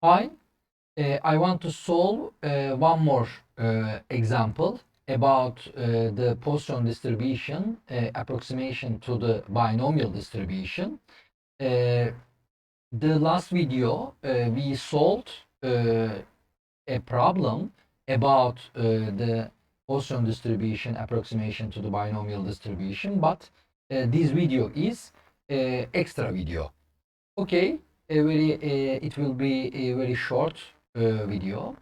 Hi, I want to solve one more example about the Poisson distribution approximation to the binomial distribution. The last video we solved a problem about the Poisson distribution approximation to the binomial distribution, but this video is extra video. Okay, it will be a very short video.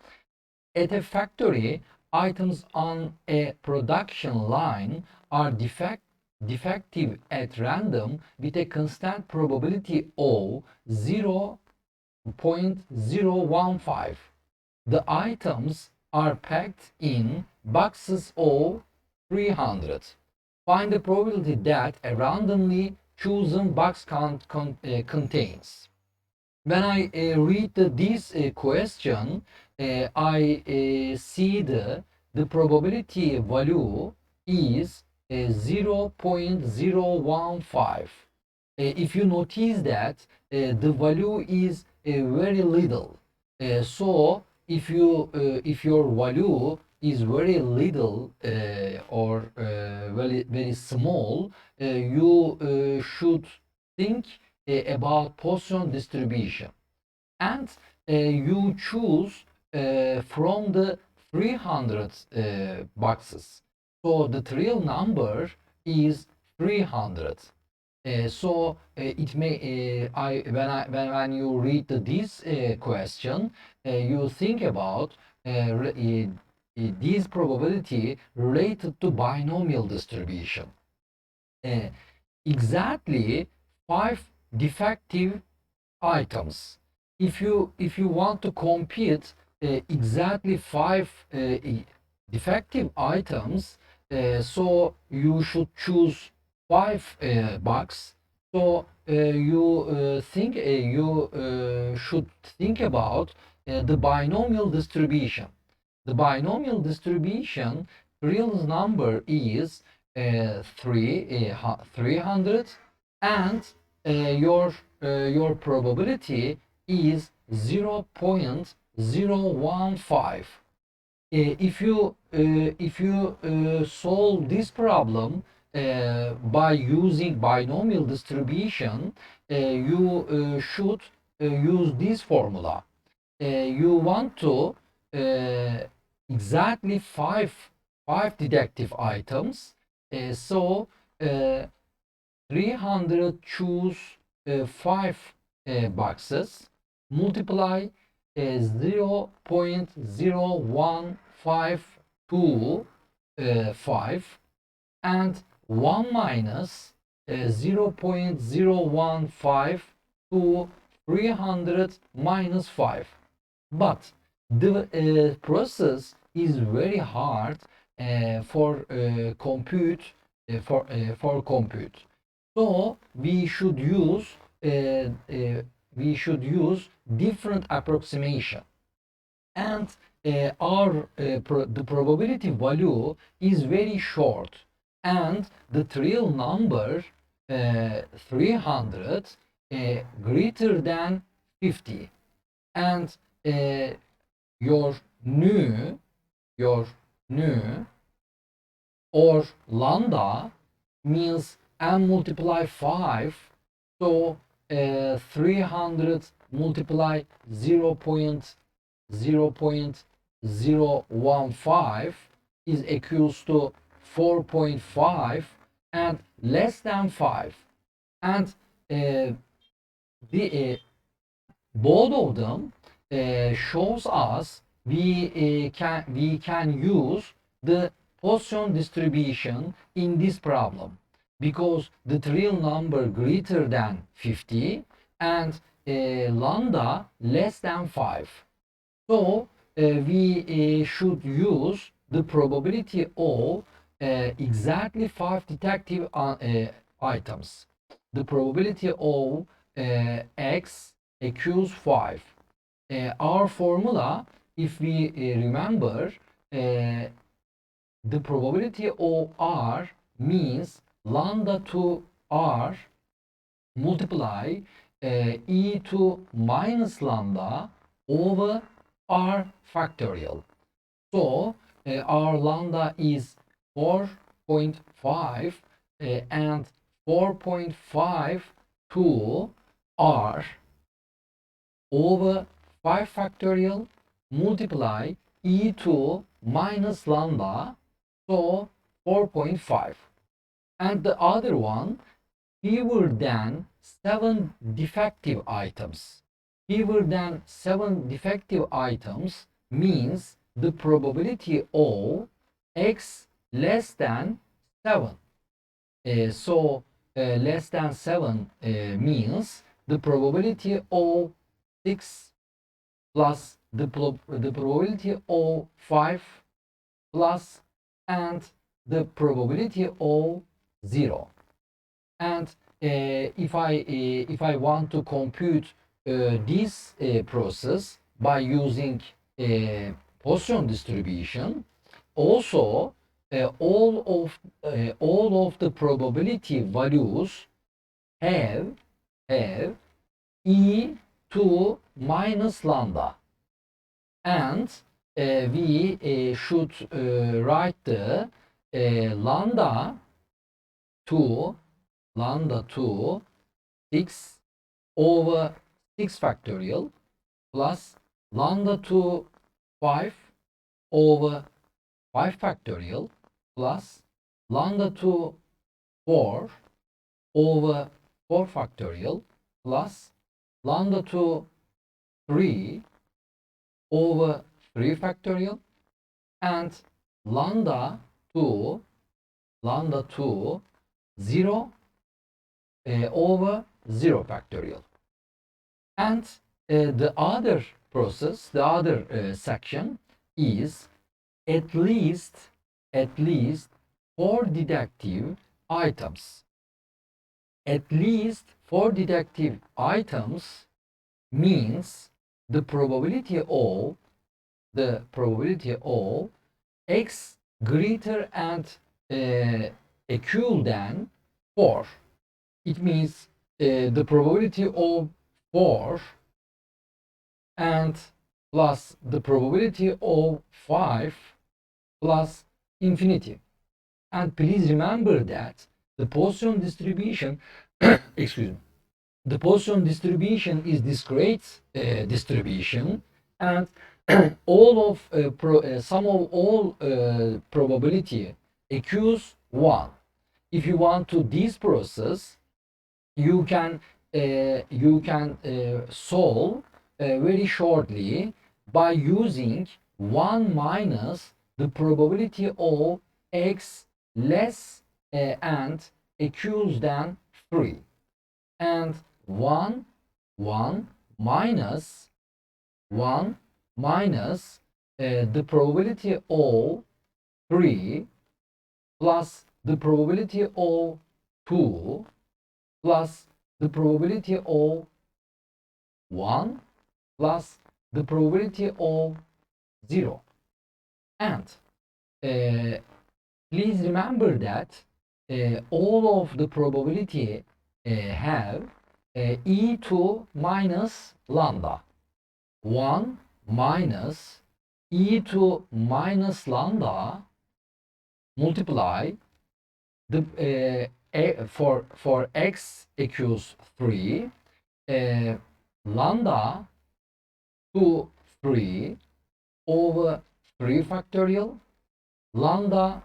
At a factory, items on a production line are defective at random with a constant probability of 0.015. The items are packed in boxes of 300. Find the probability that a randomly chosen box contains. When I read this question, I see the probability value is 0.015. If you notice that the value is very little, so if your value is very little or very small, you should think about Poisson distribution, and you choose from the 300 boxes. So the real number is 300. So it may when you read this question, you think about this probability related to binomial distribution. Exactly 5 defective items. If you want to compute exactly 5 defective items, so you should choose 5 bugs. So you should think about the binomial distribution. The binomial distribution real number is 300, and your probability is 0.015. If you solve this problem by using binomial distribution, you should use this formula. You want to exactly five detective items. So 300 choose 5 boxes, multiply 0.0152 and 1 minus 0.015 to 300 minus 5. But the process is very hard for compute. So we should use different approximation, and the probability value is very short, and the real number 300 greater than 50, and your nu or lambda means m multiply 5. So 300 multiply 0.015 is equals to 4.5 and less than 5, and both of them shows us we can use the Poisson distribution in this problem, because the real number greater than 50 and lambda less than 5. So we should use the probability of exactly 5 detective items. The probability of x equals 5. Our formula, if we remember, the probability of r means lambda to r multiply e to minus lambda over r factorial. So our lambda is 4.5 and 4.5 to r over 5 factorial multiply e2 minus lambda, so 4.5. And the other one, fewer than 7 defective items. Fewer than 7 defective items means the probability of x less than 7. Less than 7 means the probability of 6 plus the probability of 5 plus and the probability of 0. And if I want to compute this process by using Poisson distribution, also all of the probability values have e2 minus lambda, and we should write the lambda 2 6 over 6 factorial plus lambda 2 5 over 5 factorial plus lambda 2 4 over 4 factorial plus lambda 2 3 over 3 factorial and lambda 2 0 over 0 factorial. And the other process, the other section is at least 4 deductive items. At least 4 deductive items means the probability of x greater and equal than 4. It means the probability of 4 and plus the probability of 5 plus infinity. And please remember that the Poisson distribution excuse me, the Poisson distribution is discrete distribution, and all of sum of all probability equals 1. If you want to this process, you can solve very shortly by using 1 minus the probability of x less and equals than 3, and 1 minus the probability of 3 plus the probability of 2 plus the probability of 1 plus the probability of 0. And please remember that all of the probability have e2 minus lambda. 1 minus e2 minus lambda multiply the for x equals 3 lambda 2 3 over 3 factorial lambda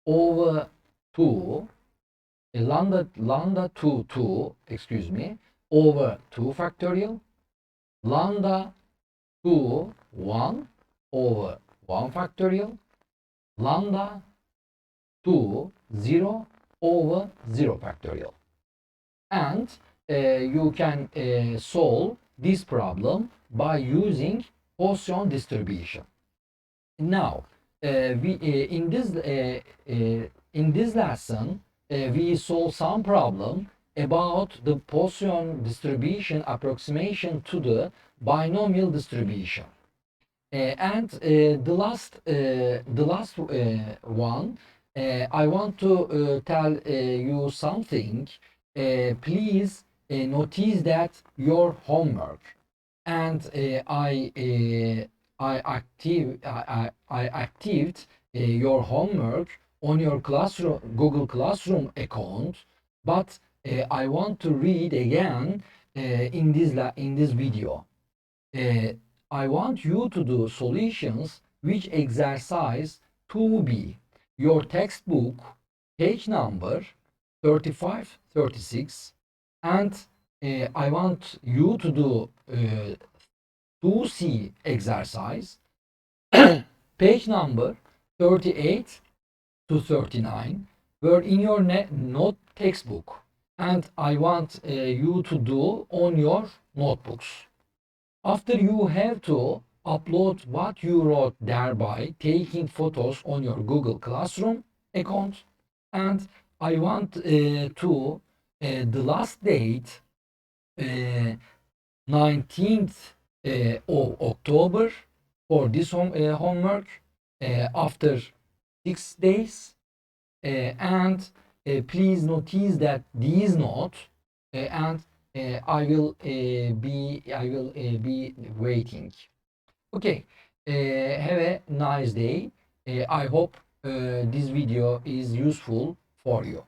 over 2 lambda 2 excuse me over 2 factorial lambda 2 1 over 1 factorial lambda 2 0 over 0 factorial. And you can solve this problem by using Poisson distribution. Now in this lesson we solve some problem about the Poisson distribution approximation to the binomial distribution. And the last one, I want to tell you something. Please notice that your homework, and I activate your homework on your classroom Google Classroom account, but I want to read again in this video. Uh, I want you to do solutions which exercise 2B, your textbook, page number 35, 36, and I want you to do 2C exercise, page number 38 to 39, were in your note textbook, and I want you to do on your notebooks. After you have to upload what you wrote thereby taking photos on your Google Classroom account, and I want to the last date 19th of October for this homework after 6 days, and please notice that these notes and I will be waiting. Okay, have a nice day. I hope this video is useful for you.